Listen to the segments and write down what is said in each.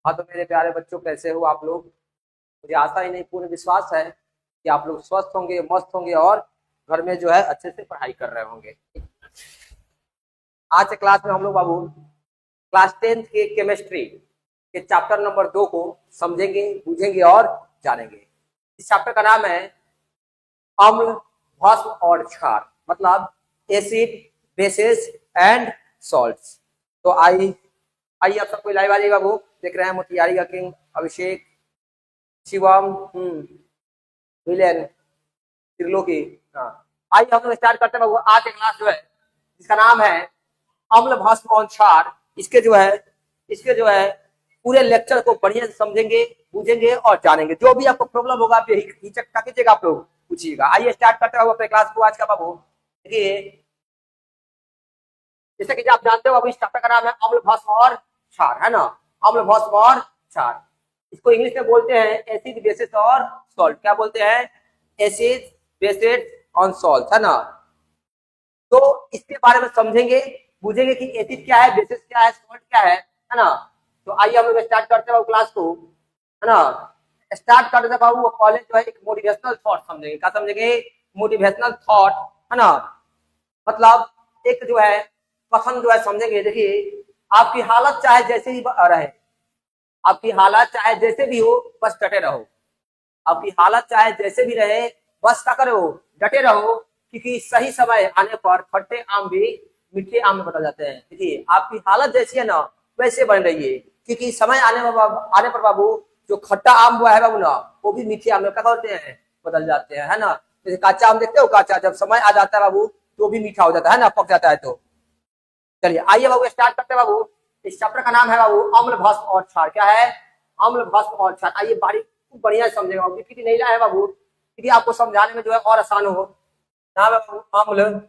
हाँ तो मेरे प्यारे बच्चों, कैसे हो आप लोग। मुझे आशा ही नहीं पूर्ण विश्वास है कि आप लोग स्वस्थ होंगे, मस्त होंगे और घर में जो है अच्छे से पढ़ाई कर रहे होंगे। आज के क्लास में हम लोग बाबू क्लास 10th के केमिस्ट्री के चैप्टर नंबर 2 को समझेंगे, बूझेंगे और जानेंगे। इस चैप्टर का नाम है अम्ल, भस्म और क्षार, मतलब एसिड, बेसिस एंड सॉल्ट्स। तो आइए आप सबको लाइव आ जाइएगा। वो देख रहे हैं मोतिहारी का किंग अभिषेक, शिवम, विलेन, त्रिलोकी। हाँ, आइए हम लोग स्टार्ट करते हैं। आज की क्लास जो है जिसका नाम है अम्ल, भस्म और क्षार, इसके जो है पूरे लेक्चर को बढ़िया से समझेंगे, बूझेंगे और जानेंगे। जो भी आपको प्रॉब्लम होगा आप यही हिचक का कीजिएगा, आप लोग पूछिएगा। आइए स्टार्ट करते हैं अपने क्लास को आज का बाबू। देखिए, जैसे कि आप जानते हो, अभी इस चैप्टर का नाम है अम्ल, भस्म और क्षार, है ना। अम्ल, भस्म और क्षार, इसको इंग्लिश में बोलते हैं एसिड, बेसिस और सॉल्ट। क्या बोलते हैं? एसिड, बेसिस और सॉल्ट, है ना। तो इसके बारे में समझेंगे, पूछेंगे कि एसिड क्या है, बेसिस क्या है, सॉल्ट क्या है ना। तो आइए हम लोग स्टार्ट करते हैं क्लास को, है ना। स्टार्ट करते हैं बाबू। पहले जो है एक मोटिवेशनल थॉट समझेंगे। क्या समझेंगे? मोटिवेशनल थॉट, है ना। मतलब एक जो है कथन जो है समझेंगे। देखिए, आपकी हालत चाहे जैसे ही रहे, आपकी हालत चाहे जैसे भी हो, बस डटे रहो। आपकी हालत चाहे जैसे भी रहे, बस क्या करो, डटे रहो। क्योंकि सही समय आने पर खट्टे आम भी मीठे आम में बदल जाते हैं। देखिए, आपकी हालत जैसी है ना, वैसे बन रही है। क्योंकि समय आने पर बाबू, जो खट्टा आम हुआ है बाबू ना, वो भी मीठे आम में क्या करते हैं, बदल जाते हैं, है ना। जैसे काचा आम देखते हो, काचा जब समय आ जाता है बाबू तो भी मीठा हो जाता है ना, पक जाता है। तो चलिए आइए बाबू स्टार्ट करते हैं बाबू। इस चैप्टर का नाम है बाबू अम्ल, भस्म और क्षार। क्या है? अम्ल, भस्म और क्षार। आइए बारीक बढ़िया समझेगा बाबू, क्योंकि नहीं लाया है बाबू, क्योंकि आपको समझाने में जो है और आसान हो। नाम है बाबू अम्ल।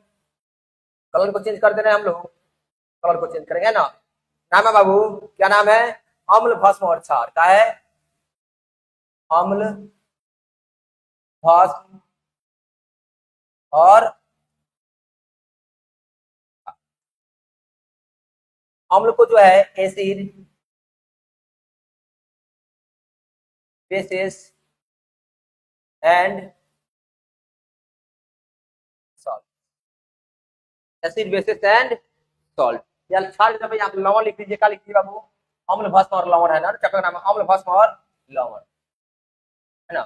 कलर को चेंज कर दे रहे हैं हम लोग, कलर को चेंज करेंगे ना। नाम है बाबू, क्या नाम है? अम्ल, भस्म और क्षार। क्या है? अम्ल, भस्म और अम्ल को जो है acid, basis and salt. Acid, basis and salt. या क्षार जब यहाँ लवण लिख लीजिए। क्या लिख लीजिए बाबू? अम्ल, भस्म और लवण, है ना। चक्कर नाम है अम्ल, भस्म और लवण, है ना।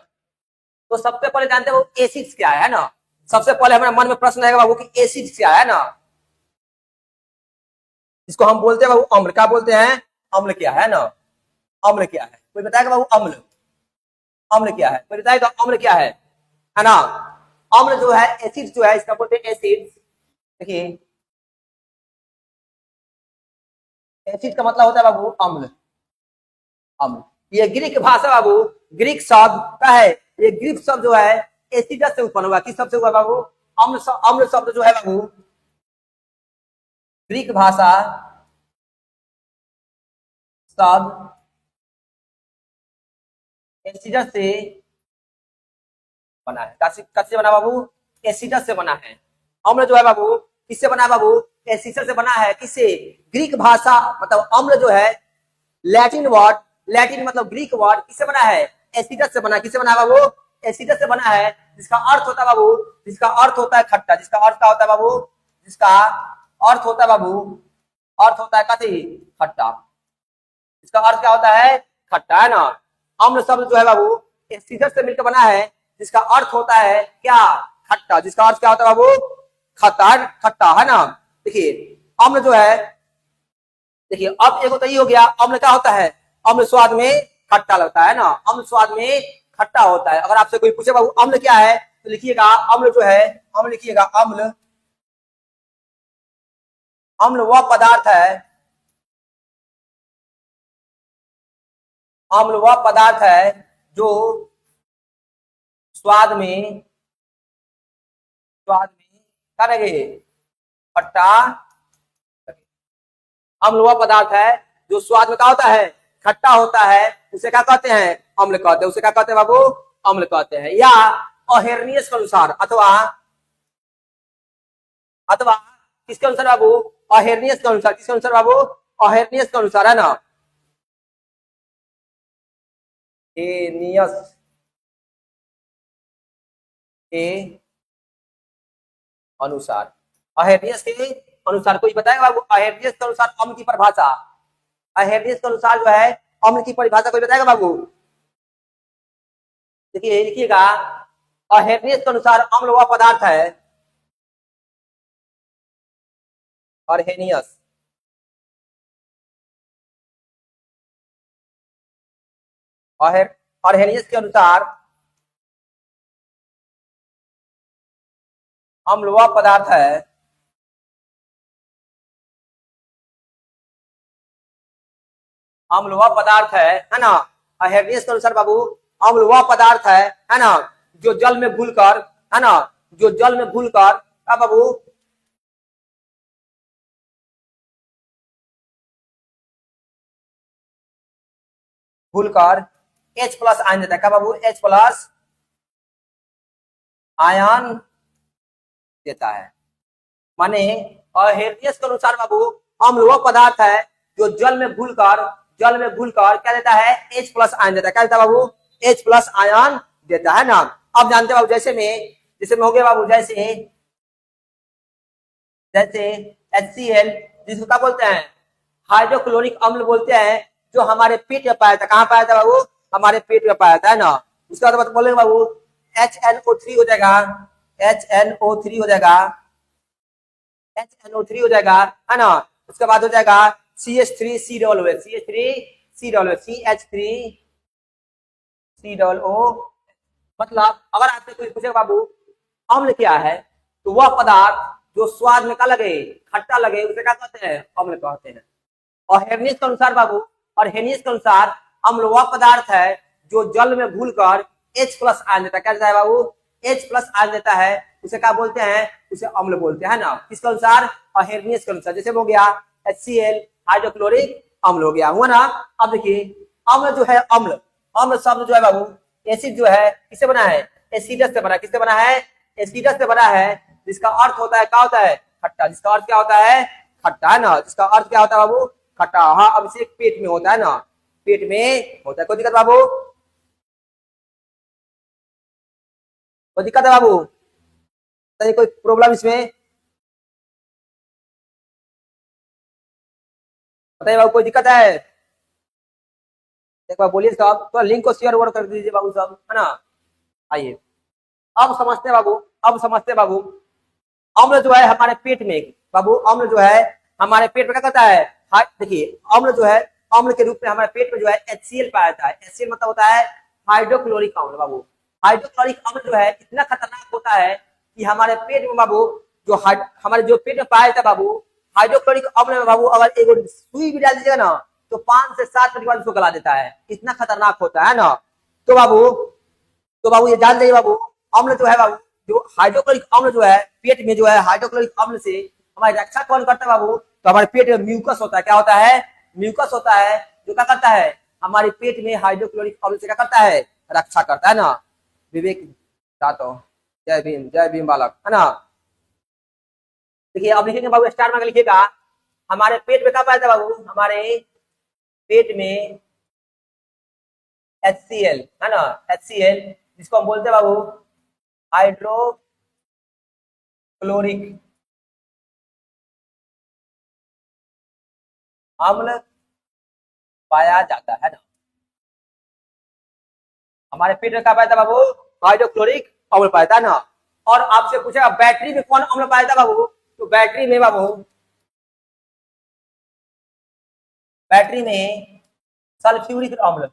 तो सबसे पहले जानते हो एसिड्स क्या है ना। सबसे पहले हमारे मन में प्रश्न आएगा बाबू कि एसिड्स क्या है ना। इसको हम बोलते हैं बाबू अम्ल। क्या बोलते हैं? अम्ल क्या है ना। अम्ल क्या है? कोई बताएगा बाबू अम्ल, अम्ल क्या है? कोई बताएगा अम्ल क्या है ना। अम्ल जो है, एसिड जो है, इसका बोलते हैं एसिड। देखिए, एसिड का मतलब होता है बाबू अम्ल। अम्ल, ये ग्रीक भाषा बाबू, ग्रीक शब्द का है। ये ग्रीक शब्द जो है एसिडस से उत्पन्न हुआ। किस शब्द से हुआ बाबू? अम्ल शब्द जो है बाबू, ग्रीक भाषा शब्द एसिडस से बना है। किससे बना बाबू? एसिडस से बना है। अम्ल जो है बाबू किससे बना है बाबू? एसिडस से बना है। किससे? ग्रीक भाषा, मतलब अम्ल जो है लैटिन वर्ड, लैटिन मतलब ग्रीक वर्ड, किससे बना है? एसिडस से बना। किससे बना है बाबू? एसिडस से बना है। जिसका अर्थ होता है बाबू, जिसका अर्थ होता है खट्टा। जिसका अर्थ क्या होता है बाबू? जिसका अर्थ होता है बाबू, अर्थ होता है कथी? खट्टा। इसका अर्थ क्या होता है? खट्टा, है ना। अम्ल शब्द जो है बाबू एसिडस से मिलकर बना है, जिसका अर्थ होता है क्या? खट्टा। जिसका अर्थ क्या होता है बाबू? खट्टा, खट्टा, है ना। देखिए, अम्ल जो है, देखिए अब एक तो ये हो गया, अम्ल क्या होता है? अम्ल स्वाद में खट्टा लगता है ना। अम्ल स्वाद में खट्टा होता है। अगर आपसे कोई पूछे बाबू अम्ल क्या है, तो लिखिएगा अम्ल जो है, अम्ल लिखिएगा अम्ल। अम्ल वह पदार्थ है, अम्ल वह पदार्थ है जो स्वाद में, स्वाद में क्या लगे? खट्टा। अम्ल वह पदार्थ है जो स्वाद में क्या होता है? खट्टा होता है। उसे क्या कहते हैं? अम्ल कहते हैं। उसे क्या कहते हैं बाबू? अम्ल कहते हैं। या अहेरनियस के अनुसार, अथवा अथवा किसके अनुसार बाबू? अहेरनियस के अनुसार। किसके अनुसार बाबू? अहेरनियस के अनुसार, है ना। अरहेनियस के अनुसार, अरहेनियस के अनुसार कोई बताएगा बाबू? अरहेनियस के अनुसार अम्ल की परिभाषा, अरहेनियस के अनुसार जो है अम्ल की परिभाषा कोई बताएगा बाबू? देखिए लिखिएगा, अरहेनियस के अनुसार अम्ल वह पदार्थ है, अरहेनियस अरहेनियस के अनुसार अम्ल वह पदार्थ है अम्ल वह पदार्थ है ना। अरहेनियस के अनुसार बाबू अम्ल वह पदार्थ है ना, जो जल में घुलकर, है ना, जो जल में घुलकर क्या बाबू, घुलकर H+ आयन देता है। क्या बाबू? H+ आयन देता है। माने अरहेनियस के अनुसार बाबू अम्ल वह पदार्थ है जो जल में घुलकर क्या देता है? H+ आयन देता है। क्या देता है बाबू? H+ आयन देता है ना। अब जानते हैं बाबू, जैसे में हो गया बाबू, जैसे HCl, जिसको क्या बोलते हैं? हाइड्रोक्लोरिक अम्ल बोलते हैं, जो हमारे पेट में पाया जाता है। कहाँ पाया जाता है बाबू? हमारे पेट में पाया जाता है ना। उसके बाद बोलेंगे बाबू HNO3 हो जाएगा, HNO3 हो जाएगा, HNO3 हो जाएगा, है ना। उसके बाद हो जाएगा CH3COO, CH3COO। मतलब अगर आपसे कोई पूछे बाबू अम्ल क्या है, तो वह पदार्थ जो स्वाद में क्या लगे, खट्टा लगे, उसे क्या कहते हैं? अम्ल कहते हैं। और अरहेनियस के अनुसार बाबू, अरहेनियस के अनुसार अम्ल वह पदार्थ है जो जल में घुलकर H+ आयन देता है। क्या देता है बाबू? H+ आयन देता है, उसे क्या बोलते हैं? उसे अम्ल बोलते हैं ना। किसके अनुसार? अरहेनियस के अनुसार। जैसे हो गया HCl, हाइड्रोक्लोरिक अम्ल हो गया, हुआ ना। अब देखिए अम्ल जो है, अम्ल शब्द जो है बाबू, एसिड जो है किससे बना है? एसिडस से बना है। किससे बना है? एसिडस से बना है, जिसका अर्थ होता है, क्या होता है? खट्टा। जिसका अर्थ क्या होता है? खट्टा, है ना। जिसका अर्थ क्या होता है बाबू? खट्टा। हाँ, अभिषेक पेट में होता है ना, पेट में होता है। कोई दिक्कत बाबू? कोई दिक्कत है बाबू? कोई प्रॉब्लम इसमें बताइए बाबू, कोई दिक्कत है? एक बार बोलिए साहब, तो लिंक को शेयर कर दीजिए बाबू साहब, है ना। आइए अब समझते हैं बाबू, अम्ल जो है हमारे पेट में बाबू, अम्ल जो है हमारे पेट में क्या करता है? देखिए अम्ल जो है, अम्ल के रूप में हमारे पेट में जो है HCl पाया जाता है। HCl मतलब होता है हाइड्रोक्लोरिक अम्ल बाबू। हाइड्रोक्लोरिक अम्ल जो है इतना खतरनाक होता है कि हमारे पेट में बाबू, हमारे जो पेट में पाया जाता है बाबू, हाइड्रोक्लोरिक अम्ल में बाबू अगर एक सुई भी डाल दीजिएगा ना, तो 5 से 7 मिनट बाद उसको गला देता है। इतना खतरनाक होता है ना। तो बाबू ये जान जाइए बाबू, अम्ल जो है बाबू, जो हाइड्रोक्लोरिक अम्ल जो है पेट में जो है, हाइड्रोक्लोरिक अम्ल से हमारी रक्षा कौन करता है बाबू? तो हमारे पेट में म्यूकस होता है। क्या होता है? म्यूकस होता है, जो क्या करता है? हमारे पेट में हाइड्रोक्लोरिक अम्ल से क्या करता है? रक्षा करता है ना। विवेक दातो, जय भीम बालक, है ना। देखिए अब लिखेंगे बाबू, स्टार में लिखिएगा, हमारे पेट में क्या पाया था बाबू? हमारे पेट में HCl, है ना, HCl, जिसको हम बोलते हैं बाबू हाइड्रोक्लोरिक अम्ल पाया जाता है ना। हमारे पेट में क्या पाया था बाबू? हाइड्रोक्लोरिक अम्ल पाया था ना। और आपसे पूछेगा बैटरी में कौन अम्ल पाया था बाबू? तो बैटरी में बाबू, बैटरी में सल्फ्यूरिक अम्ल,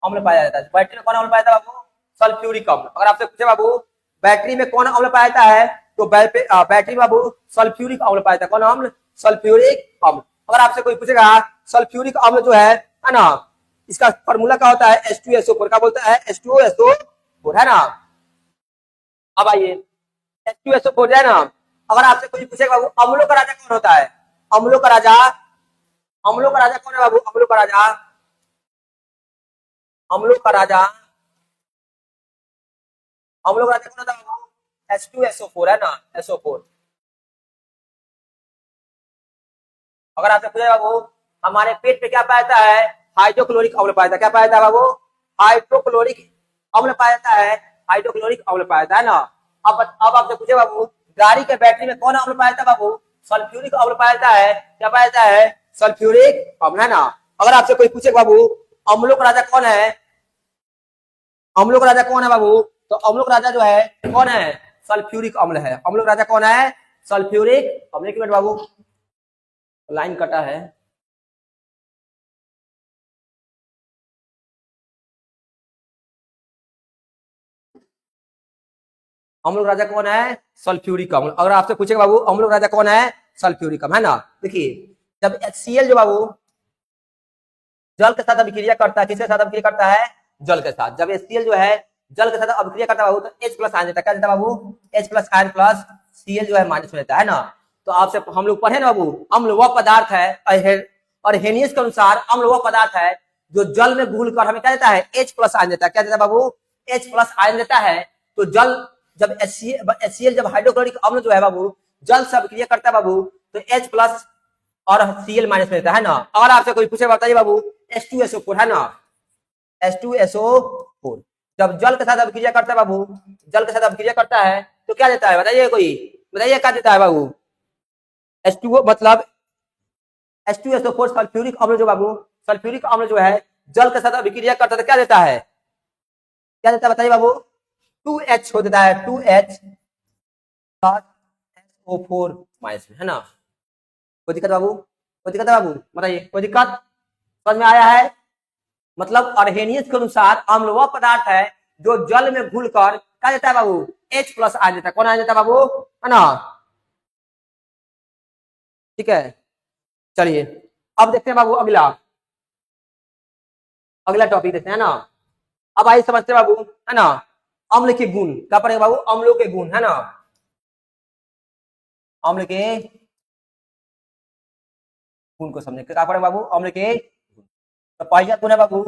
अम्ल पाया जाता है। बैटरी में कौन अम्ल पाया था बाबू? सल्फ्यूरिक अम्ल। अगर आपसे पूछे बाबू बैटरी में कौन अम्ल पाया जाता है, तो बैटरी बाबू सल्फ्यूरिक अम्ल पाया जाता है। कौन अम्ल? सल्फ्यूरिक अम्ल। अगर आपसे कोई पूछेगा सल्फ्यूरिक अम्ल जो है ना, इसका फॉर्मूला क्या होता है? H2SO4। क्या बोलता है? H2SO4, है ना। अब आइए H2SO4 है ना। अगर आपसे कोई पूछेगा बाबू अम्लों का राजा कौन होता है? अम्लों का राजा, अम्लों का राजा कौन है बाबू? अम्लों का राजा, अम्लों का राजा, अम्लों का राजा कौन होता है बाबू? H2SO4 है ना, SO4। अगर आपसे पूछे बाबू हमारे पेट पे क्या पाया जाता है, हाइड्रोक्लोरिक अम्ल पाया जाता है। क्या पाया जाता है बाबू, हाइड्रोक्लोरिक अम्ल पाया जाता है, हाइड्रोक्लोरिक अम्ल पाया जाता है ना। अब आपसे पूछे बाबू गाड़ी के बैटरी में कौन अम्ल पाया जाता है बाबू, सल्फ्यूरिक अम्ल पाया जाता है। क्या पाया जाता है, सल्फ्यूरिक अम्ल है ना। अगर आपसे कोई पूछे बाबू अम्लों का राजा कौन है, अम्लों का राजा कौन है बाबू, तो अम्लों का राजा जो है कौन है, सल्फ्यूरिक अम्ल है। अम्लों का राजा कौन है, सल्फ्यूरिक अम्ल। एक मिनट बाबू लाइन कटा है। अम्ल राजा कौन है, सल्फ्यूरिक अम्ल। अगर आपसे पूछेगा बाबू अम्ल राजा कौन है, सल्फ्यूरिक अम्ल है ना। देखिए जब HCl जो बाबू जल के साथ अभिक्रिया करता है, किसके साथ अभिक्रिया करता है, जल के साथ। जब HCl जो है जल के साथ अभिक्रिया करता है बाबू तो H प्लस आयन देता है। क्या देता है बाबू, H plus ion plus Cl जो है माइनस में देता है ना। तो आपसे हम लोग पढ़े ना बाबू अम्ल वह पदार्थ है, और हेनियस के अनुसार अम्ल वह पदार्थ है जो जल में घुलकर हमें क्या देता है, H प्लस आयन देता है। क्या देता है बाबू, H प्लस आयन देता है। तो जल जब HCl जब हाइड्रोक्लोरिक अम्ल जो है बाबू जल से अभिक्रिया करता है बाबू तो H प्लस और Cl माइनस में देता है ना। अगर आपसे कोई पूछे बताइए बाबू H2SO4 है ना, H2SO4 जब जल के साथ अभिक्रिया करता है बाबू, जल के साथ अभिक्रिया करता है तो क्या देता है बताइए, कोई बताइए क्या देता है बाबू, H2O मतलब H2SO4 सल्फ्यूरिक अम्ल जो बाबू, सल्फ्यूरिक अम्ल जो है जल के साथ अभिक्रिया करता है तो क्या देता है, क्या देता है बताइए बाबू, 2H हो देता है, 2H SO4 माइनस में है ना। कोई दिक्कत बाबू, कोई दिक्कत है बाबू बताइए, कोई दिक्कत समझ में आया है। मतलब अर्हेनियस के अनुसार अम्ल वह पदार्थ है जो जल में घुलकर क्या देता है बाबू, H प्लस आ देता है। कौन आ देता है बाबू, है ना। ठीक है चलिए अब देखते हैं बाबू अगला, अगला टॉपिक देखते हैं ना। अब आइए समझते हैं बाबू, है ना, अम्ल के गुण। क्या पढ़ेगा बाबू, अम्लों के गुण, है ना, अम्ल के गुण को समझे। क्या पढ़ेगा बाबू, अम्ल के गुण। तो पहला गुण है बाबू,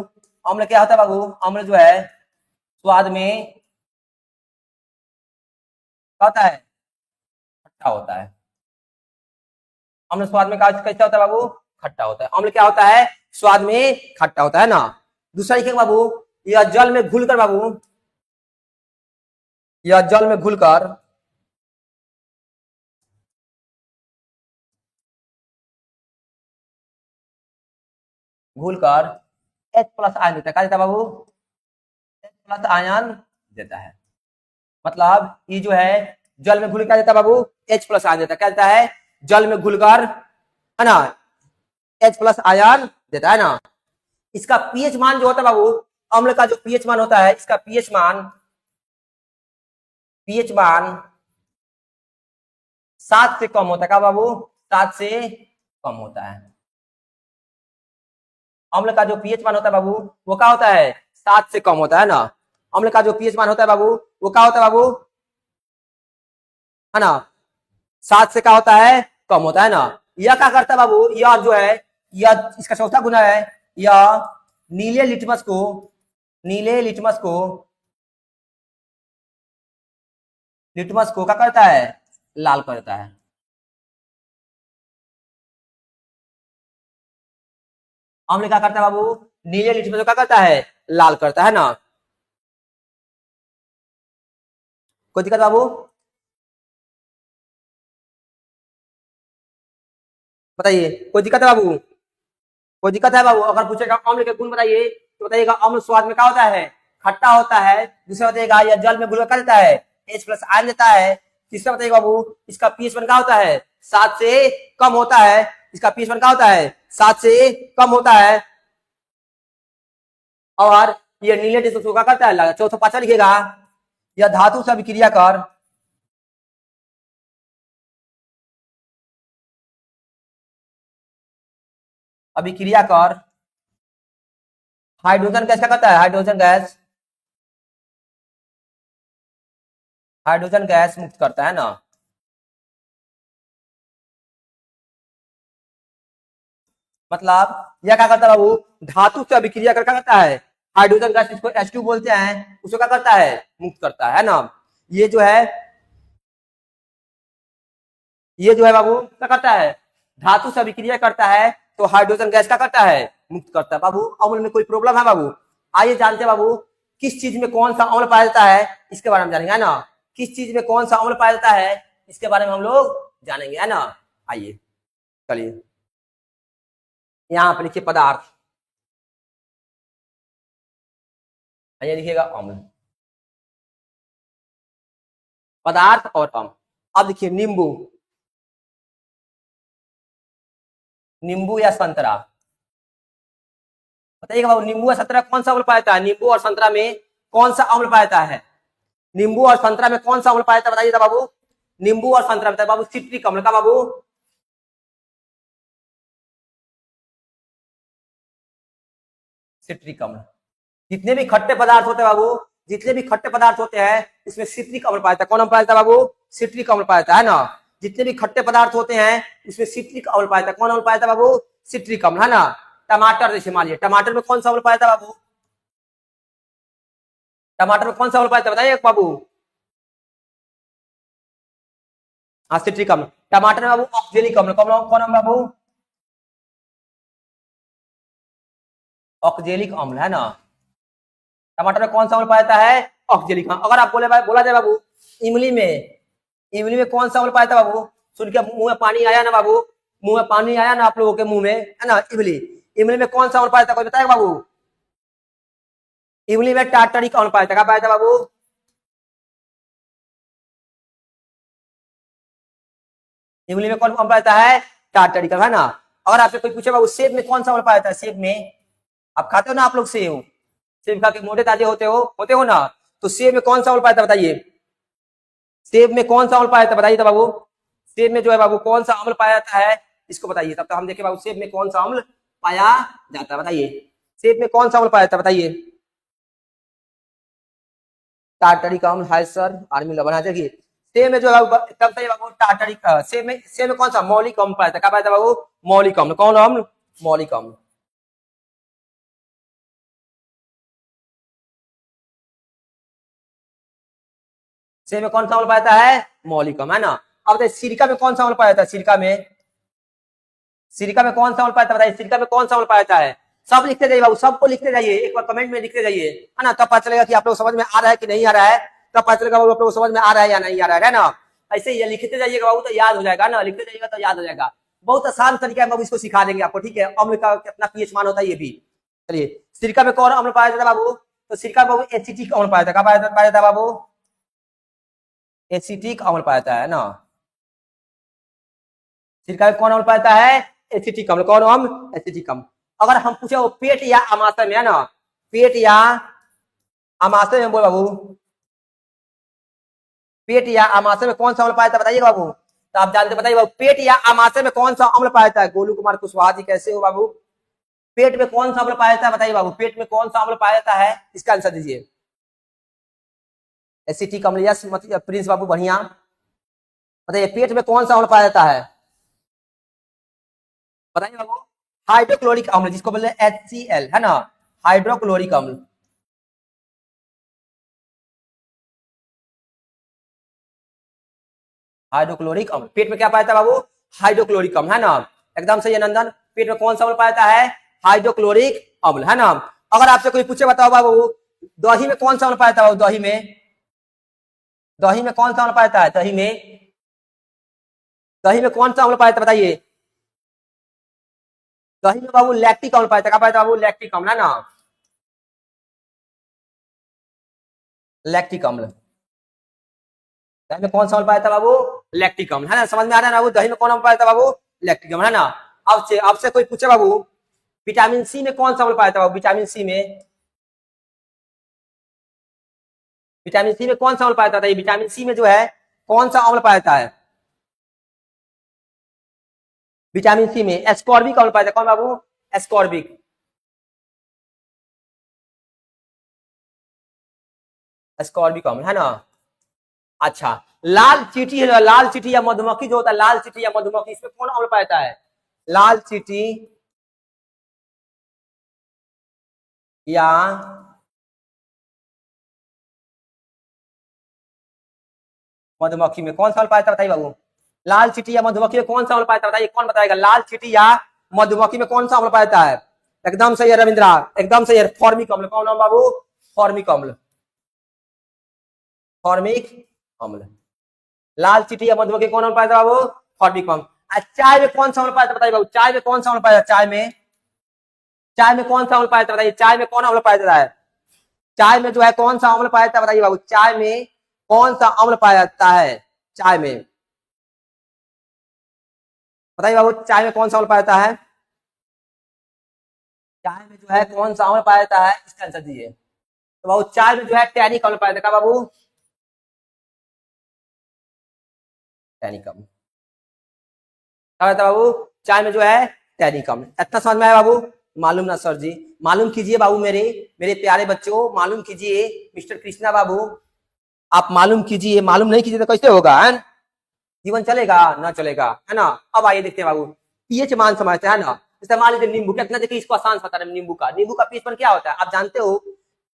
अम्ल क्या होता है बाबू, अम्ल जो है स्वाद में क्या होता है, खट्टा होता है। अम्ल स्वाद में कैसा होता है बाबू, खट्टा होता है। अम्ल क्या होता है, स्वाद में खट्टा होता है ना। दूसरा लिखेंगे बाबू, यह जल में घुलकर बाबू, यह जल में घुलकर घुलकर H प्लस आयन देता है। क्या देता है बाबू, H प्लस आयन देता है। मतलब ये जो है जल में घुल क्या देता है बाबू, H प्लस आयन देता है। क्या देता है, जल में घुलकर, है ना, H प्लस आयन देता है ना। इसका पीएच मान जो होता है बाबू, अम्ल का जो पीएच मान होता है, इसका पीएच मान 7 से कम होता है। क्या बाबू, 7 से कम होता है। अम्ल का जो पीएच मान होता है बाबू वो क्या होता है, 7 से कम होता है ना। अम्ल का जो पीएच मान होता है बाबू वो क्या होता है बाबू, है ना, 7 से क्या होता है, कम होता है ना। यह क्या करता है बाबू, यह जो है यह इसका चौथा गुना है, यह नीले लिटमस को, नीले लिटमस को, लिटमस को क्या करता है, लाल करता है। अम्ल क्या करता है बाबू, नीले लिटमस को क्या करता है, लाल करता है ना। कोई दिक्कत बाबू, बताइए कोई दिक्कत है बाबू, कोई दिक्कत है बाबू। अगर पूछेगा अम्ल के गुण बताइए तो बताइएगा अम्ल स्वाद में क्या होता है, खट्टा होता है। दूसरा बताइएगा यह जल में घुलकर क्या देता है, H प्लस आयन देता है। तीसरा बताइएगा बाबू इसका पीएच वन क्या होता है, 7 से कम होता है। इसका पीएच वन क्या होता है, 7 से कम होता है। और ये नीले टिश्यू को क्या करता है, चौथा पांचवा लिखिएगा, यह धातु से अभिक्रिया कर, अभिक्रिया कर हाइड्रोजन गैस क्या करता है, हाइड्रोजन गैस, हाइड्रोजन गैस मुक्त करता है ना। मतलब यह क्या करता है बाबू, धातु से अभिक्रिया कर क्या करता है, हाइड्रोजन गैस, इसको H2 बोलते हैं, उसको क्या करता है, मुक्त करता है ना। ये जो है ये जो है बाबू क्या करता है, धातु से अभिक्रिया करता है तो हाइड्रोजन गैस का करता है, मुक्त करता है। बाबू अम्ल में कोई प्रॉब्लम है बाबू? आइए जानते हैं बाबू किस चीज में कौन सा अम्ल पाया जाता है, इसके बारे में जानेंगे, है ना। किस चीज में कौन सा अम्ल पाया जाता है इसके बारे में हम लोग जानेंगे, है ना। आइए चलिए, यहाँ पर लिखिए पदार्थ, आइए लिखिएगा अम्ल, पदार्थ और अम्ल। अब देखिए नींबू, नींबू या संतरा, बताइएगा बाबू नींबू और संतरा कौन सा अम्ल पाया जाता है, नींबू और संतरा में कौन सा अम्ल पाया जाता है, नींबू और संतरा में कौन सा अम्ल पाया जाता है, बताइए बाबू। नींबू और संतरा बताइए बाबू, सिट्रिक अम्ल का बाबू, सिट्रिक अम्ल। जितने भी खट्टे पदार्थ होते हैं बाबू, जितने भी खट्टे पदार्थ होते हैं इसमें सिट्रिक अम्ल पाया जाता है। कौन अम्ल पाया जाता है बाबू? सिट्रिक अम्ल पाया जाता है ना। जितने भी खट्टे पदार्थ होते हैं इसमें सिट्रिक अम्ल पाया जाता है। कौन अम्ल पाया जाता है बाबू? सिट्रिक अम्ल, है ना। टमाटर जैसे मान लीजिए, टमाटर में कौन सा अम्ल पाया जाता है बाबू? टमाटर में कौन सा अम्ल पाया जाता है बताइए बाबू। हाँ सिट्रिक अम्ल। टमाटर में बाबू ऑक्जेलिक अम्ल, कौन कौन अम्ल बाबू? ऑक्जेलिक अम्ल, है ना। टमाटर में कौन सा अम्ल पाया जाता है? ऑक्जेलिक। अगर आप बोले बोला जाए बाबू इमली में, इमली में कौन सा अम्ल पाया जाता है बाबू? सुन के मुंह में पानी आया ना बाबू, मुंह में पानी आया ना आप लोगों के मुंह में, है ना। इमली, इमली में कौन सा अम्ल पाया जाता है कोई बताएगा बाबू? इमली में टार्टरिक अम्ल पाया जाता है। क्या पाया जाता है बाबू? इमली में कौन अम्ल पाया जाता है? टार्टरिक, है ना। अगर आपसे कोई पूछे बाबू सेब में कौन सा अम्ल पाया जाता है, सेब में आप खाते हो ना आप लोग सेब, सेब खा के मोटे ताजे होते हो ना, तो सेब में कौन सा अम्ल पाया जाता है बताइए। सेब में कौन सा अम्ल पाया जाता है बताइए तो बाबू। सेब में जो है बाबू कौन सा अम्ल पाया जाता है इसको बताइए, तब तक हम देखें बाबू सेब में कौन सा अम्ल पाया जाता है, बताइए। सेब में कौन सा अम्ल पाया जाता है बताइए। टार्टरिक अम्ल है सर, आर्मी लबना देखिए। सेब में जो है तब बताइए बाबू टार्टरिक, सेब में कौन सा मौलिक अम्ल पाया जाता है, क्या पाया जाता है बाबू? मौलिक अम्ल, कौन अम्ल? मौलिक अम्ल। सेब में कौन सा अम्ल पाया जाता है? मौलिक अम्ल, है ना। अब बताइए सिरका में कौन सा अम्ल पाया जाता है, सिरका में, सिरका में कौन सा अम्ल पाया जाता है बताइए, सिरका में कौन सा अम्ल पाया जाता है। सब लिखते जाइए बाबू, सबको लिखते जाइए, एक बार कमेंट में लिखते जाइए, है ना। तब पता चलेगा कि आप लोग समझ में आ रहा है कि नहीं आ रहा है, तब पता चलेगा बाबू आप लोग समझ में आ रहा है या नहीं आ रहा है ना। ऐसे ही लिखते जाइएगा बाबू तो याद हो जाएगा ना, लिखते जाइएगा तो याद हो जाएगा। बहुत आसान तरीका है बाबू, इसको सिखा देंगे आपको, ठीक है। अम्ल का कितना पीएच मान होता है ये भी। चलिए सिरका में कौन अम्ल पाया जाता है बाबू? तो सिरका में बाबू एसिटिक अम्ल पाया जाता है। पाया जाता है बाबू? एसिटिक अम्ल पाया जाता है ना। सिरका में कौन अम्ल पाया जाता है? एसिटिक अम्ल, कौन अम्ल? एसिटिक अम्ल। अगर हम पूछे वो पेट या अमाशय में, है ना, पेट या अमाशय में बोल बाबू, पेट या अमाशय में कौन सा अम्ल पाया जाता है बताइए बाबू। तो आप जानते बताइए बाबू पेट या अमाशय में कौन सा अम्ल पाया जाता है। गोलू कुमार कुशवाहा जी कैसे हो बाबू? पेट में कौन सा अम्ल पाया जाता है बताइए बाबू, पेट में कौन सा अम्ल पाया जाता है, इसका आंसर दीजिए। एसिटिक अम्ल, यस मतलब प्रिंस बाबू बढ़िया। बताइए पेट में कौन सा अम्ल पाया जाता है बताइए बाबू। हाइड्रोक्लोरिक अम्ल, जिसको बोलते हैं HCl, है ना, हाइड्रोक्लोरिक अम्ल। हाइड्रोक्लोरिक अम्ल पेट में क्या पाया जाता है बाबू? हाइड्रोक्लोरिक अम्ल, है ना। एकदम सही है नंदन। पेट में कौन सा अम्ल पाया जाता है? हाइड्रोक्लोरिक अम्ल, है ना। अगर आपसे कोई पूछे बताओ बाबू दही में कौन सा अम्ल पाया जाता है, दही में, दही में कौन सा अम्ल पाया जाता है, दही में, दही में कौन सा अम्ल पाया जाता है बताइए। दही में बाबू लैक्टिक अम्ल पाया जाता है। क्या पाया जाता है बाबू? लैक्टिक अम्ल, है ना, लैक्टिक अम्ल। दही में कौन सा अम्ल पाया जाता है बाबू? लैक्टिक अम्ल, है ना। समझ में आ रहा है ना बाबू, दही में कौन अम्ल पाया जाता है बाबू? लैक्टिक अम्ल, है ना। आपसे कोई पूछे बाबू विटामिन सी में कौन सा अम्ल पाया जाता है बाबू, विटामिन सी में, विटामिन सी में कौन सा अम्ल पाया जाता है, विटामिन सी में जो है कौन सा अम्ल पाया जाता है विटामिन सी में? एस्कॉर्बिक अम्ल पाया जाता है। कौन बाबू? एस्कॉर्बिक, एस्कॉर्बिक अम्ल, है ना। अच्छा लाल चींटी है, लाल चींटी या मधुमक्खी जो होता है, लाल चींटी या मधुमक्खी, इसमें कौन अम्ल पाया जाता है? लाल चींटी या मधुमक्खी में कौन सा अम्ल पाया जाता है बताइए बाबू। लाल चींटी या मधुमक्खी में कौन सा अम्ल पाया जाता है? बताइए, कौन बताएगा? लाल चींटी या मधुमक्खी में कौन सा अम्ल पाया जाता है? एकदम सही है रविंद्रा, एकदम सही है। फॉर्मिक अम्ल। कौन नाम बाबू? फॉर्मिक अम्ल। फॉर्मिक अम्ल। लाल चींटी या मधुमक्खी कौन अम्ल पाया जाता है बाबू? फॉर्मिक अम्ल। चाय में कौन सा अम्ल पाया जाता है? बताइए बाबू, चाय में कौन सा अम्ल पाया जाता है? चाय में, चाय में कौन सा अम्ल पाया जाता है? बताइए, चाय में कौन अम्ल पाया जाता है? चाय में जो है कौन सा अम्ल पाया जाता है? बताइए बाबू, चाय में कौन सा अम्ल पाया जाता है? चाय में बताइए बाबू, चाय में कौन सा अम्ल पाया जाता है? चाय में जो है कौन सा अम्ल पाया जाता है? इसका आंसर दीजिए। तो बाबू चाय में जो है टैनिक अम्ल पाया जाता है। बाबू टैनिक अम्ल क्या कहता है बाबू? चाय में जो है टैनिक अम्ल। इतना समझ में आया बाबू? मालूम ना सर जी? मालूम कीजिए बाबू, मेरे मेरे प्यारे बच्चों, मालूम कीजिए। मिस्टर कृष्णा बाबू, आप मालूम कीजिए। मालूम नहीं कीजिए तो कैसे होगा? है जीवन चलेगा ना? चलेगा, है ना? अब आइए देखते हैं बाबू, पीएच मान समझते हैं ना। जैसे मान लीजिए नींबू, कितना देखिए इसको आसान पता है। नींबू का पीएच मान क्या होता है आप जानते हो?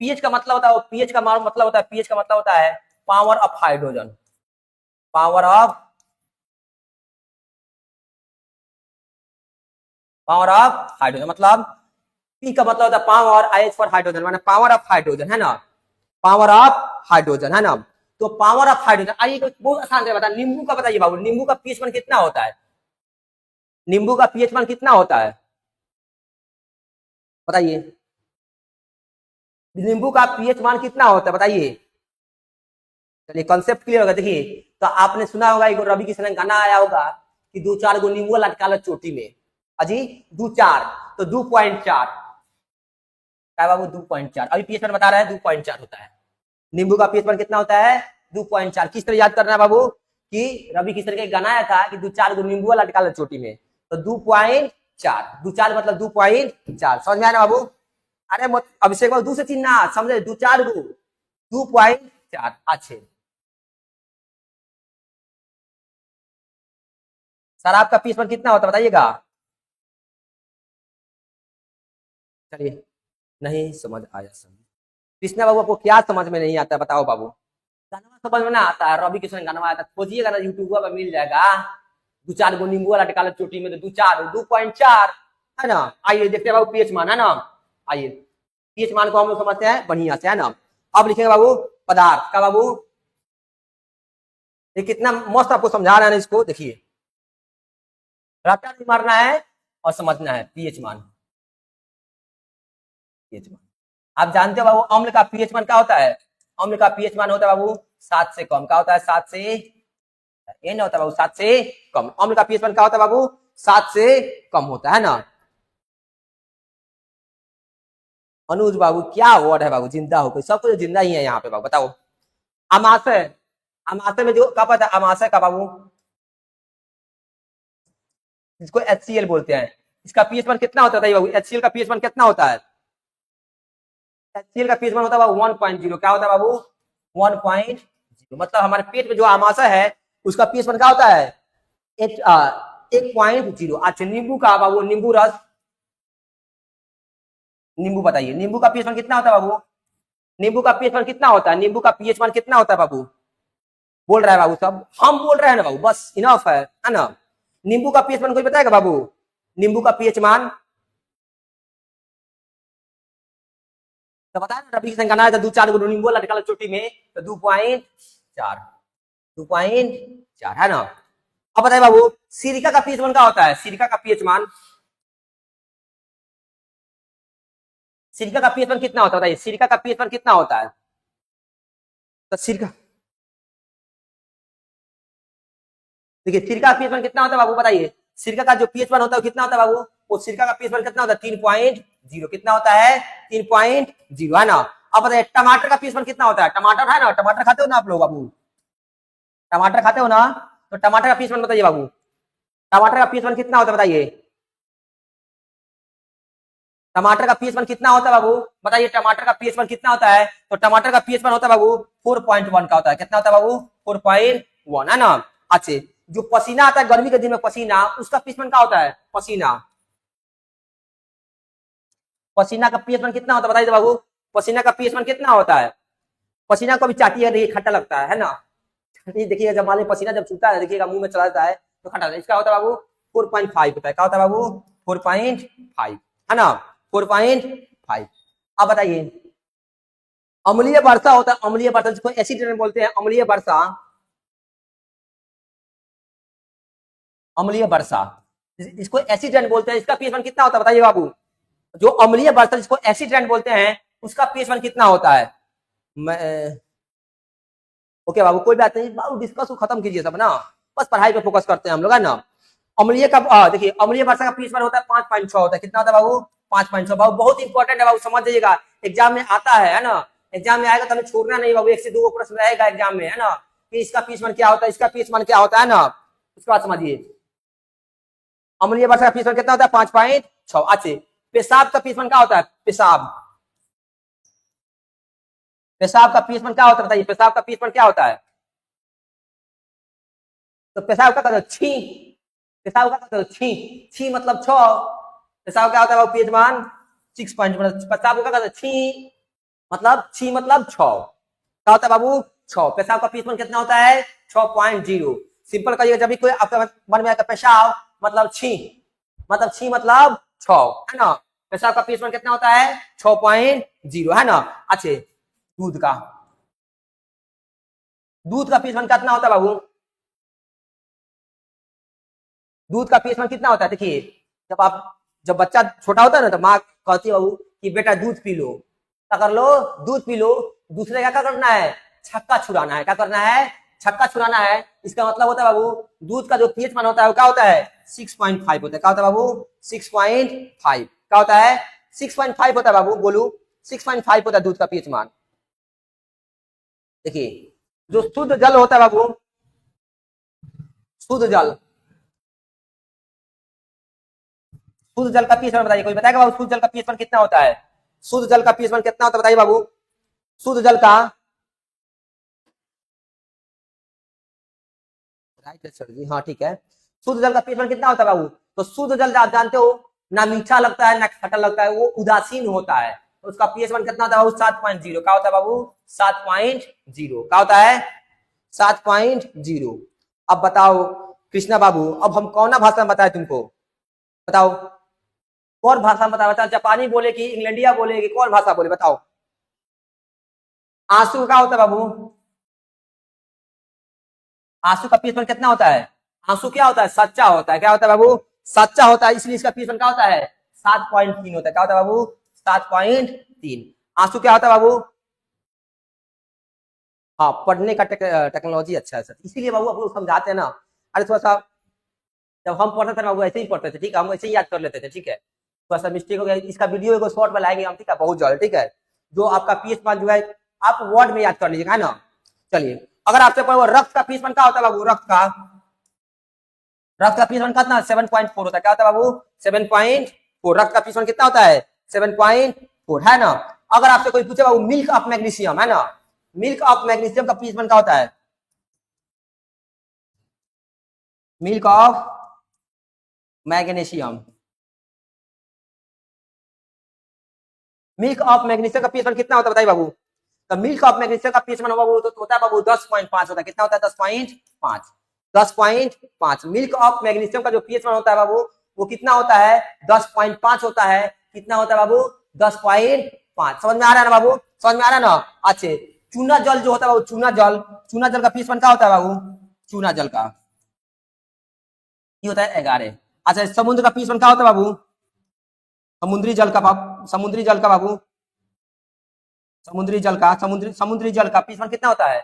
पीएच का मतलब होता है, पीएच का मतलब होता है, पीएच का मतलब होता है power of hydrogen. Power of hydrogen मतलब पी का मतलब होता है पावर, आई फॉर हाइड्रोजन, माने पावर ऑफ हाइड्रोजन, है ना? पावर ऑफ हाइड्रोजन, है ना? तो पावर ऑफ हाइड्रोजन। आइए बहुत आसान से बता, नींबू का बताइए बाबू, नींबू का पीएच मान कितना होता है? नींबू का पीएच मान कितना होता है बताइए? नींबू का पीएच मान कितना होता है बताइए? चलिए कॉन्सेप्ट क्लियर होगा। देखिए, तो आपने सुना होगा एक रवि किशन का गाना आया होगा कि दो चार गो नींबू लटका लो चोटी में। अजी दो चार, तो 2.4 क्या बाबू? 2.4। अभी पीएच मान बता रहा है 2.4 होता है। नींबू का पीएच मान कितना होता है? 2.4। किस तरह याद करना है बाबू? कि रवि किशन का गाना आया था कि दो चार गो नींबू लटका लो चोटी में, तो 2.4। दो चार मतलब 2.4। समझ में आया ना बाबू? अरे अभिषेक बाबू 2 से 3 ना समझे, दो चार गो 2.4। अच्छे, शराब का पीस पर कितना होता है बताइएगा? चलिए, नहीं समझ आया। समझ कृष्णा बाबू आपको क्या समझ में नहीं आता बताओ बाबू? गाना समझ में ना आता है? रवि किशन गाना आया था, खोजिएगा ना यूट्यूब पर मिल जाएगा। दो चार गो नींबू वाला टिकाला चोटी में, तो 2.4 है ना? आइए देखते हैं बाबू पीएच मान, है ना? आइए पीएच मान को हम लोग समझते हैं बढ़िया से, है ना? अब लिखेंगे बाबू पदार्थ का। बाबू ये कितना मस्त आपको समझा रहा है ना इसको, देखिए रट्टा नहीं मारना है और समझना है। पीएच मान, पीएच मान आप जानते हो बाबू, अम्ल का पीएच मान क्या होता है? अम्ल का पीएच मान होता है बाबू 7 से कम। क्या होता है? 7 से, ये नहीं होता बाबू 7 से कम। अम्ल का पीएच मान क्या होता है बाबू? 7 से कम होता है ना? अनुज बाबू क्या वर्ड है बाबू? जिंदा हो कोई, सब कुछ जिंदा ही है यहाँ पे बाबू। बताओ अमाशय, अमाशय में जो क्या पता है? अमाशय का बाबू जिसको HCl बोलते हैं, इसका पीएच मान कितना होता है बाबू? HCl का पीएच मान कितना होता है? HCl का पीएच मान होता है बाबू 1.0। क्या होता है बाबू? 1.0। मतलब हमारे पेट में जो आमाशय है उसका पीएच मान क्या होता है? 1.0। अच्छा नींबू का बाबू, नींबू रस, नींबू बताइए, नींबू का पीएच मान कितना होता है बाबू? नींबू का पीएच मान कितना होता है? नींबू का पीएच मान कितना होता है बाबू? बोल रहा है बाबू सब, हम बोल रहे हैं ना बाबू, बस इनफ है ना? नींबू का पीएच मान कोई बताएगा बाबू? नींबू का पीएच मान तो बताया ना, रवि किशन गाना है, तो दो चार गो नींबू लटका लो चोटी में, तो 2.4, 2.4 है ना? अब बताइए बाबू सिरका का पीएच मान क्या होता है? सिरका का पीएच मान, सिरका का पीएच मान कितना होता है बताइए? सिरका का पीएच मान कितना होता है? तो सिरका, देखिए सिरका का पीएच मान कितना होता है बाबू बताइए? सिरका का जो पीएच मान होता है कितना होता है बाबू? वो सिरका का पीएच मान कितना होता है? 3.0। कितना होता है? 3.0 है ना? अब बताइए टमाटर का पीएच मान कितना होता है? टमाटर है ना, टमाटर खाते हो ना आप लोग बाबू? टमाटर खाते हो ना? तो टमाटर का पीएच मान बताइए बाबू, टमाटर का पीएच मान कितना होता है बताइए? टमाटर का पीएच मान कितना होता है बाबू बताइए? टमाटर का पीएच मान कितना होता है? तो टमाटर का पीएच मान होता है बाबू 4.1 का होता है। कितना होता है बाबू? 4.1 है ना? अच्छे, जो पसीना आता है गर्मी के दिन में, पसीना, उसका पीएच मान क्या होता है? पसीना, पसीना का पीएच मान कितना होता है बताइए तो बाबू? पसीना का पीएच मान कितना होता है? पसीना को भी चाटिए, देखिए खट्टा लगता है ना? नहीं देखिएगा, जब मान लीजिए पसीना जब छूटता है देखिएगा मुंह में चला जाता है तो खटा जाता है। इसका होता है बाबू 4.5 होता है। क्या होता है बाबू? 4.5 है ना, 4.5। अब बताइए अम्लीय वर्षा होता है, अम्लीय वर्षा जिसको एसिड रेन बोलते हैं, अम्लीय वर्षा, अम्लीय वर्षा इसको एसिड रेन बोलते हैं, इसका पीएच वन कितना होता है बताइए बाबू? जो अम्लीय वर्षा जिसको एसिड रेन बोलते हैं उसका पीएच वन कितना होता है? ओके बाबू, कोई बात नहीं बाबू, डिस्कस को खत्म कीजिए सब ना, बस पढ़ाई पे फोकस करते हैं हम लोग है ना। अम्लीय का देखिए अम्लीय वर्षा का पीएच वन होता है 5.6 होता है। कितना होता है बाबू? 5.6। बाबू बहुत इंपॉर्टेंट है बाबू, समझ जाइएगा, एग्जाम में आता है ना, एग्जाम में आएगा तो हमें छोड़ना नहीं बाबू, 1 से 2 प्रश्न रहेगा एग्जाम में है ना, कि इसका पीएच वन क्या होता है, इसका पीएच वन क्या होता है ना, उसके बाद समझिए। अम्लीय वर्षा का पीएच वन कितना होता है? 5.6। अच्छे, पेशाब का पीएच वन क्या होता है? पेशाब, पेशाब का पीएच वन क्या होता है बताइए? पेशाब का पीएच वन क्या होता है? तो पेशाब का कहते छी, पेशाब का कहते छी, छी मतलब 6, पेशाब क्या होता है पीएच वन 6 पॉइंट, पेशाब का कहते छी मतलब 6 मतलब 6, क्या होता है बाबू? 6। पेशाब का पीएच वन कितना होता है? 6.0। सिंपल करिएगा, जब भी कोई आपका मन में आएगा पेशाब मतलब छी, मतलब छी मतलब 6 है ना, पेशाब का पीएच वन कितना होता है? 6.0 है ना। अच्छे, दूध का, दूध का पीएच वन कितना होता है बाबू? दूध का पीएच वन कितना होता है? देखिए जब बच्चा छोटा होता है ना तो माँ कहती है बाबू कि बेटा दूध पी लो, क्या कर लो? दूध पी लो। दूसरे क्या करना है? छक्का छुड़ाना है। क्या करना है? छक्का छुड़ाना है। इसका मतलब होता है बाबू दूध का जो पीएच मान होता है वो क्या होता है? 6.5 होता है। क्या होता है बाबू? 6.5। क्या होता है? 6.5 होता है बाबू, बोलू 6.5 होता है दूध का पीएच मान। देखिए जो शुद्ध जल होता है बाबू, शुद्ध जल, शुद्ध जल का पीएच मान बताइए, कोई बताएगा बाबू शुद्ध जल का पीएच मान कितना होता है? शुद्ध जल का पीएच मान कितना होता है बताइए बाबू? शुद्ध जल का, राइट है सर जी, हाँ ठीक है। शुद्ध जल का पीएच मान कितना होता है बाबू? तो शुद्ध जल आप जानते हो ना मीठा लगता है ना खट्टा लगता है, वो उदासीन होता है, तो उसका पीएच मान कितना होता है बाबू? 7.0। क्या होता है बाबू? 7.0। क्या होता है? 7.0। अब बताओ कृष्णा बाबू, अब हम कौन भाषा में बताए तुमको, बताओ कौन भाषा में बताओ, जापानी बोले कि इंग्लैंडिया बोले कि कौन भाषा बोले बताओ? आंसू क्या होता है बाबू? आंसू का पीएच वन कितना होता है? आंसू क्या होता है? सच्चा होता है। क्या होता है बाबू? सच्चा होता है, इसलिए इसका पीएच वन क्या होता है? 7.3 होता है। क्या होता है बाबू? 7.3। आंसू क्या होता है बाबू? हाँ, पढ़ने का टेक्नोलॉजी अच्छा है सर, इसीलिए बाबू आप लोग समझाते हैं ना। अरे थोड़ा सा जब हम पढ़ते थे ना बाबू ऐसे ही पढ़ते थे, ठीक है, हम ऐसे ही याद कर लेते थे, ठीक है, थोड़ा सा मिस्टेक हो गया, इसका वीडियो एक शॉर्ट में लाएंगे हम, ठीक है, बहुत ज्यादा, ठीक है, जो आपका पीएच वन जो है आप वर्ड में याद कर लीजिएगा, है ना। चलिए अगर आपसे रक्त का पीएच वन क्या होता है बाबू? रक्त का पीएच वन कितना? 7.4 होता है। क्या होता है बाबू? 7.4। रक्त का पीएच वन कितना होता है? 7.4 है ना। अगर आपसे कोई पूछे बाबू मिल्क ऑफ मैग्नीशियम, है ना, मिल्क ऑफ मैग्नीशियम का पीएच वन क्या होता है? Milk of magnesium, milk of magnesium का पीएच वन कितना होता है बताइए बाबू? तो मिल्क ऑफ मैग्नीशियम का पीएच वन होता है बाबू 10.5 होता है। कितना होता है? 10.5। 10.5। मिल्क ऑफ मैग्नीशियम का जो पीएच वन होता है बाबू वो कितना होता है? 10.5 होता है। कितना होता है बाबू? 10.5। समझ में आ रहा है ना बाबू? समझ में आ रहा है ना। अच्छे, चूना जल जो होता है बाबू, चूना जल, चूना जल का पीएच वन क्या होता है बाबू? चूना जल का ये होता है 11। अच्छा, समुद्र का पीएच वन क्या होता है बाबू? समुद्री जल का बाबू, समुद्री जल का बाबू, समुद्री जल का पीएच वन कितना होता है?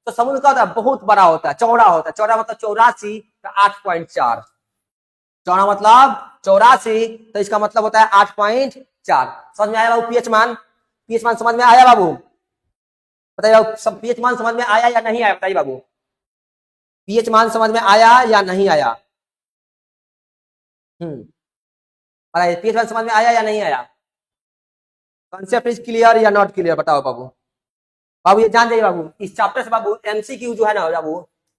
तो समुद्र का होता है बहुत बड़ा होता है, चौड़ा होता है, चौड़ा मतलब 84 का 8.4, चौड़ा मतलब 84, तो इसका मतलब होता है 8.4। समझ में आया बाबू पीएच मान? पीएच मान समझ में आया बाबू? बताइए बाबू, सब पीएच मान समझ में आया या नहीं आया बताइए बाबू? पीएच मान समझ में आया या नहीं आया? बताइए पीएच मान समझ में आया या नहीं आया? कॉन्सेप्ट इज क्लियर या नॉट क्लियर बताओ बाबू? बाबू ये जान जाइए बाबू, इस चैप्टर से बाबू एमसीक्यू जो है ना बाबू,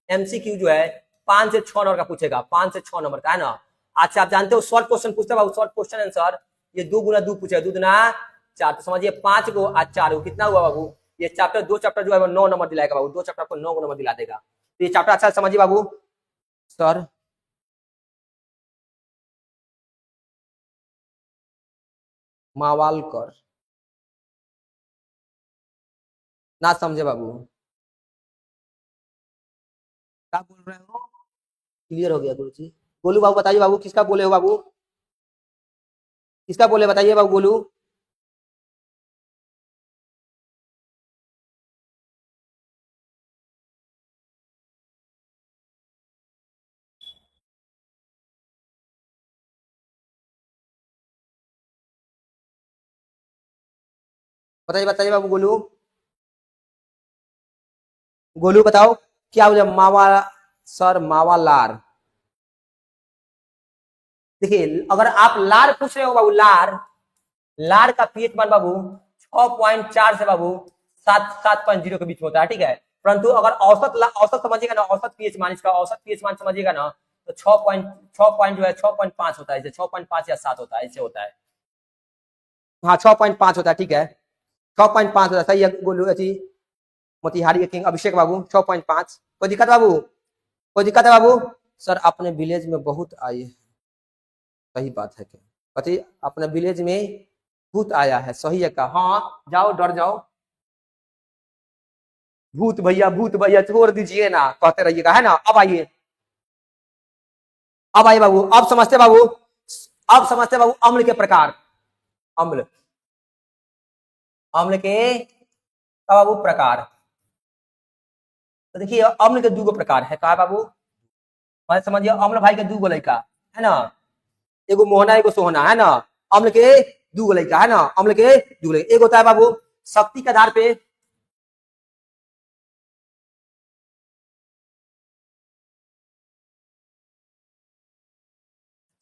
एमसीक्यू जो है 5 से 6 नंबर का पूछेगा, 5 से 6 नंबर का, है ना। अच्छा आप जानते हो शॉर्ट क्वेश्चन पूछते बाबू, शॉर्ट क्वेश्चन आंसर ये 2 गुना 2 पूछेगा, 2 गुना 4, तो समझिए 5 को आज 4 को कितना हुआ बाबू? ये चैप्टर 2 चैप्टर जो है वो 9 नंबर दिलाएगा बाबू, 2 चैप्टर को 9 नंबर दिला देगा। तो ये चैप्टर अच्छा समझिए बाबू। सर मावालकर ना समझे बाबू, क्या बोल रहे हो? क्लियर हो गया गुरुजी। गोलू बाबू बताइए बाबू, किसका बोले हो बाबू, किसका बोले बताइए बाबू गोलू। बताइए बताइए बाबू गोलू, गोलू बताओ क्या बोले मावा। सर मावा लार, देखिए अगर आप लार पूछ रहे हो बाबू, लार लार का पीएच मान बाबू 6.4 से बाबू 7.0 के बीच में होता है, ठीक है। परंतु अगर औसत समझिएगा ना, औसत पीएच मान, इसका औसत पीएच मान समझिएगा ना, तो 6 पॉइंट जो है 6.5 होता है, जैसे 6.5 या 7 होता है, ऐसे होता है। हाँ 6.5 होता है, ठीक है 6.5 होता है, सही है बोलू अच्छी। मोतिहारी के किंग अभिषेक बाबू 6.5, कोई दिक्कत बाबू, कोई दिक्कत है बाबू? सर अपने विलेज में बहुत आई है, सही बात है क्या? कथी अपने विलेज में भूत आया है, सही है का? हाँ जाओ डर जाओ, भूत भैया छोड़ दीजिए ना, कहते रहिएगा है ना। अब आइए, अब आइए बाबू, अब समझते बाबू, अब समझते बाबू अम्ल के प्रकार। अम्ल, अम्ल के बाबू प्रकार, तो देखिए अम्ल के दो प्रकार है, कहा बाबू? समझिए अम्ल भाई के दो लड़का है ना, एगो मोहना एगो सोहना है ना। अम्ल के दो लड़का है ना, अम्ल के दो लड़का, एक होता है बाबू शक्ति के आधार पे,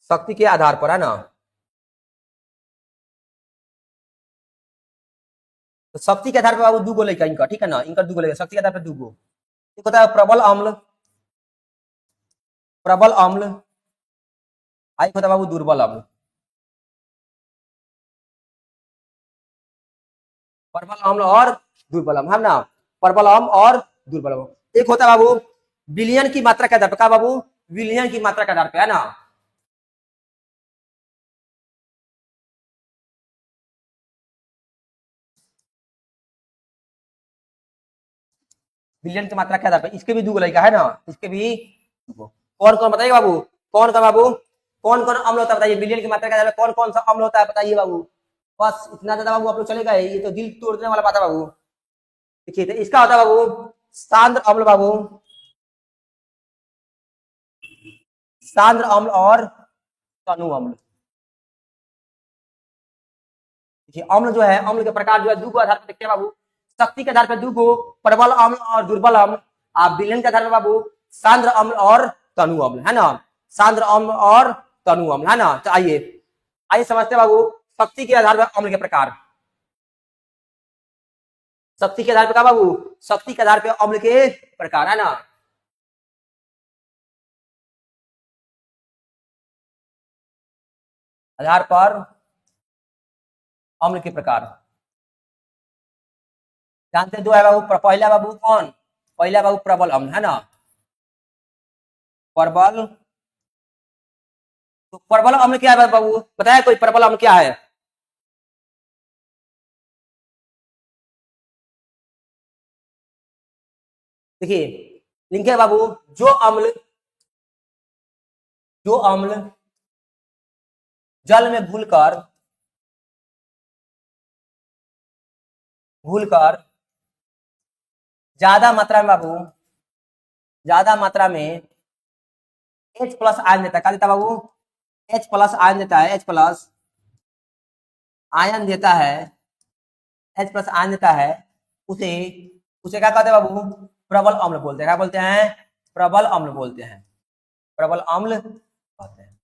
शक्ति के आधार पर है ना, तो शक्ति के आधार पर बाबू दो लड़का इनका, ठीक है ना, इनका दो लड़का शक्ति के आधार पर दो। एक होता है प्रबल अम्ल, प्रबल अम्ल, एक होता है बाबू दुर्बल अम्ल। प्रबल अम्ल और दुर्बल अम्ल है ना, प्रबल अम्ल और दुर्बल अम्ल। एक होता है बाबू विलयन की मात्रा के आधार पर, क्या बाबू? विलयन की मात्रा के आधार पर है ना, विलयन की मात्रा के आधार पर, इसके भी दो लड़का है ना, इसके भी कौन कौन बताइए बाबू, कौन कौन बाबू, कौन कौन अम्ल होता है बताइए, विलयन की मात्रा के आधार पर कौन कौन सा अम्ल होता है बताइए बाबू। बस इतना ज्यादा बाबू आप लोग चलेगा, ये तो दिल तोड़ने वाला बात है बाबू। देखिए तो इसका होता है बाबू सांद्र अम्ल बाबू, सांद्र अम्ल और तनु अम्ल। देखिए अम्ल जो है, अम्ल के प्रकार जो है दो आधार पर देखते हैं बाबू, शक्ति के आधार पर दो, प्रबल अम्ल और दुर्बल अम्ल। आप विलयन के आधार पर बाबू सांद्र अम्ल और तनु अम्ल है ना, सांद्र अम्ल और तनु अम्ल है ना। तो आइए आइए समझते बाबू शक्ति के आधार पर अम्ल के प्रकार। शक्ति के आधार पर क्या बाबू? शक्ति के आधार पर अम्ल के प्रकार है ना। आधार पर अम्ल के प्रकार जानते दो है बाबू। पहला बाबू कौन? पहला बाबू प्रबल अम्ल है ना, प्रबल। तो प्रबल अम्ल क्या है बाबू, बताया कोई प्रबल अम्ल क्या है? देखिए लिंक है बाबू, जो अम्ल, जो अम्ल जल में घुलकर, घुलकर ज्यादा मात्रा में बाबू, ज्यादा मात्रा में H प्लस आयन देता है, क्या देता है बाबू? H प्लस आयन देता है, H प्लस आयन देता है, H प्लस आयन देता है, उसे उसे क्या कहते हैं बाबू? प्रबल अम्ल बोलते हैं। क्या बोलते हैं? प्रबल अम्ल बोलते हैं, प्रबल अम्ल कहते हैं।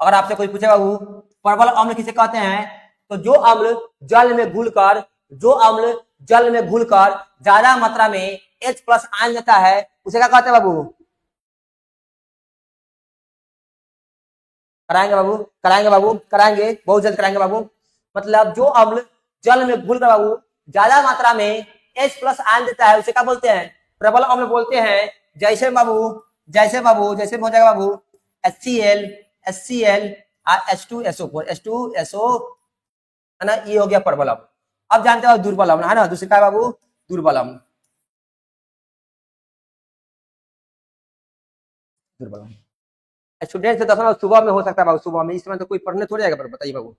अगर आपसे कोई पूछे बाबू प्रबल अम्ल किसे कहते हैं, तो जो अम्ल जल में घुलकर, जो अम्ल जल में घुलकर ज्यादा मात्रा में H प्लस आयन देता है, उसे क्या कहते हैं बाबू? कराएंगे बाबू, कराएंगे बाबू, कराएंगे बहुत जल्द कराएंगे बाबू। मतलब जो अम्ल जल में घुलकर बाबू ज्यादा मात्रा में H प्लस आयन देता है, उसे क्या बोलते हैं? प्रबल अम्ल बोलते हैं। जैसे बाबू जैसे में हो जाएगा बाबू HCl H2SO4 H2SO है ना, ये हो गया प्रबल अम्ल। अब जानते हो दुर्बल अम्ल है ना, दूसरे का बाबू दुर्बल अम्ल। स्टूडेंट से दसवां सुबह में हो सकता है बाबू, सुबह में, इस समय तो कोई पढ़ने थोड़ी आएगा, बताइए बाबू।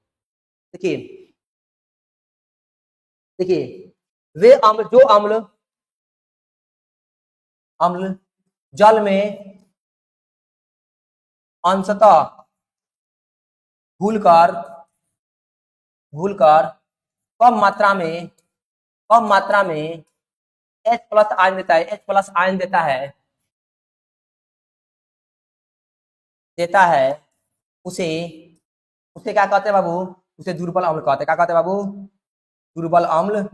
देखिए वे अम्ल जो अम्ल जल में अंशतः घुलकर कम मात्रा में H+ आयन देता है, H+ आयन देता है उसे क्या कहते हैं बाबू, उसे दुर्बल अम्ल कहते हैं। क्या कहते हैं बाबू, दुर्बल अम्ल।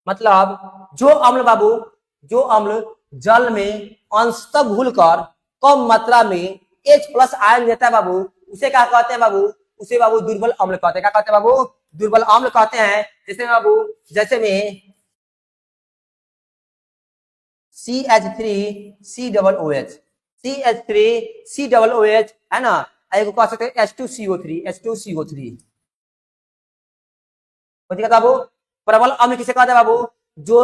मतलब जो अम्ल जल में अंशतः घुलकर कम मात्रा में H+ आयन देता है बाबू, उसे क्या कहते हैं बाबू, उसे बाबू दुर्बल अम्ल कहते हैं। क्या कहते हैं बाबू, दुर्बल अम्ल कहते हैं। जैसे बाबू जैसे में CH3COOH है ना, एक कह सकते हैं H2CO3। बाबू प्रबल अम्ल किसे कहते हैं बाबू, जो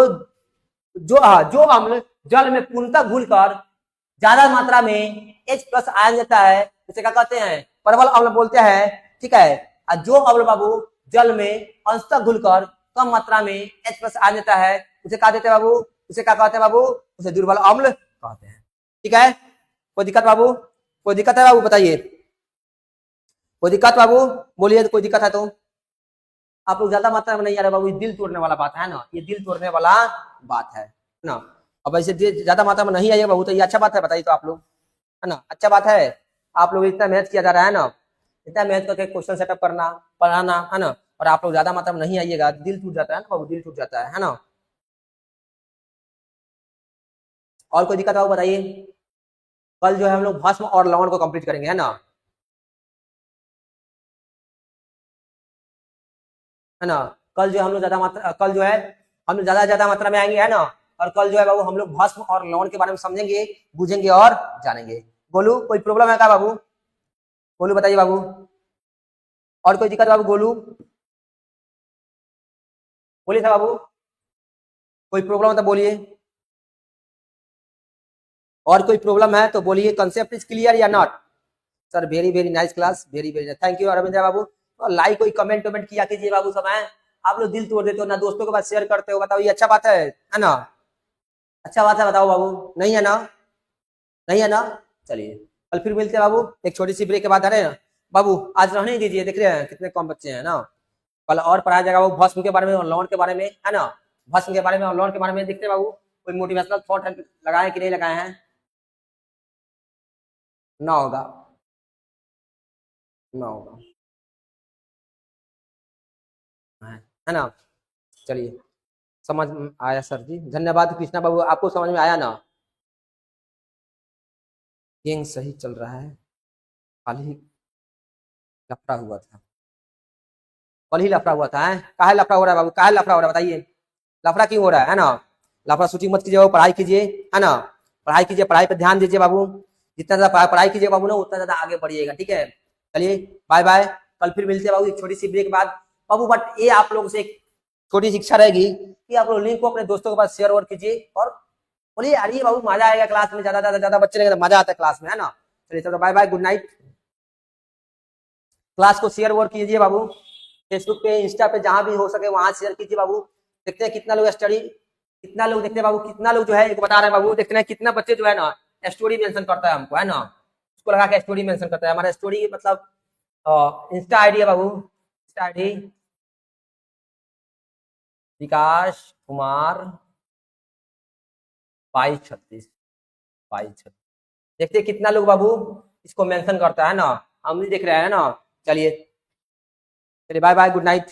अम्ल जल में पूर्णतः घुलकर ज्यादा मात्रा में H+ आयन देता है, उसे क्या कहते हैं, प्रबल अम्ल बोलते हैं। ठीक है, और जो अम्ल बाबू जल में अंशतः घुलकर कम मात्रा में H+ आयन देता है, उसे क्या देते हैं बाबू, उसे क्या कहते हैं बाबू, उसे दुर्बल अम्ल कहते हैं। ठीक है, कोई दिक्कत बाबू, कोई दिक्कत है बाबू, बताइए, कोई दिक्कत बाबू, बोलिए कोई दिक्कत है तो। आप लोग ज्यादा मात्रा में नहीं आ रहे बाबू, ये दिल तोड़ने वाला बात है ना, ये दिल तोड़ने वाला बात है ना। अब ऐसे ज्यादा मात्रा में नहीं आइए बाबू, तो ये अच्छा बात है, बताइए तो आप लोग, है ना, अच्छा बात है। आप लोग इतना मेहनत किया जा रहा है ना, इतना मेहनत करके क्वेश्चन सेटअप करना, पढ़ाना, है ना, और आप लोग ज्यादा मात्रा में नहीं आइएगा, दिल टूट जाता है ना बाबू, दिल टूट जाता है ना। और कोई दिक्कत हो बताइए। कल जो है हम लोग भस्म और लवण को कंप्लीट करेंगे, है ना, कल जो हम लोग ज्यादा मात्रा में आएंगे, है ना, और कल जो है बाबू हम लोग भस्म और लवण के बारे में समझेंगे, बुझेंगे और जानेंगे। गोलू कोई प्रॉब्लम है क्या बाबू, गोलू बताइए बाबू, और कोई दिक्कत बाबू, गोलू बोलिए था बाबू, कोई प्रॉब्लम है तो बोलिए, और कोई प्रॉब्लम है तो बोलिए। कंसेप्ट इज क्लियर या not sir, very very nice class, very very nice, thank you Arvind Babu. और लाइक कोई कमेंट किया कीजिए बाबू, समय आप लोग दिल तोड़ देते हो ना, दोस्तों के पास शेयर करते हो, बताओ ये अच्छा बात है ना, अच्छा बात है, बताओ बाबू, नहीं है ना, नहीं है ना। चलिए कल फिर मिलते हैं बाबू, एक छोटी सी ब्रेक के बाद, आ रहे हैं बाबू, आज रहने दीजिए, देख रहे हैं कितने कम बच्चे हैं ना, कल और पढ़ाया जाएगा बाबू भस्म के बारे में और लवण के बारे में, है ना, भस्म के बारे में और लवण के बारे में। देखते हैं बाबू कोई मोटिवेशनल थॉट लगाए कि नहीं लगाए हैं, ना होगा, ना होगा, है ना। चलिए समझ में आया सर जी, धन्यवाद कृष्णा बाबू, आपको समझ में आया ना। गैंग सही चल रहा है, कल ही लफड़ा हुआ था, कल ही लफड़ा हुआ था, काहे लफड़ा हो रहा है बाबू, काहे लफड़ा हो रहा है बताइए, लफड़ा क्यों हो रहा है ना, लफड़ा शूटिंग मत कीजिए, पढ़ाई कीजिए, है ना, पढ़ाई कीजिए, पढ़ाई पे ध्यान दीजिए बाबू, जितना ज्यादा पढ़ाई कीजिए बाबू ना, उतना ज्यादा आगे बढ़िएगा। ठीक है, चलिए बाय बाय, कल फिर मिलते हैं बाबू एक छोटी सी ब्रेक बाद बाबू। बट ये आप लोगों से एक छोटी सी इच्छा रहेगी कि आप लोग लिंक को अपने दोस्तों के पास शेयर और कीजिए, और बोलिए यार ये बाबू मजा आएगा क्लास में, ज्यादा बच्चे रहेंगे तो मजा आता है क्लास में, है ना। चलिए चलो bye bye, good night. Class को शेयर और कीजिए बाबू, फेसबुक पे, इंस्टा पे, जहां भी हो सके वहां शेयर कीजिए बाबू। देखते हैं कितना लोग स्टडी, कितना लोग देखते हैं बाबू, कितना लोग जो है एक बता रहे हैं बाबू, देखते हैं कितना बच्चे जो है ना स्टोरी मेंशन करता है हमको, है ना, उसको लगा के स्टोरी मेंशन करता है, हमारा स्टोरी मतलब इंस्टा आईडी है बाबू, इंस्टा आईडी विकास कुमार 2236। देखते हैं कितना लोग बाबू इसको मेंशन करता है ना, हम नहीं देख रहे हैं ना। चलिए चलिए बाय बाय, गुड नाइट।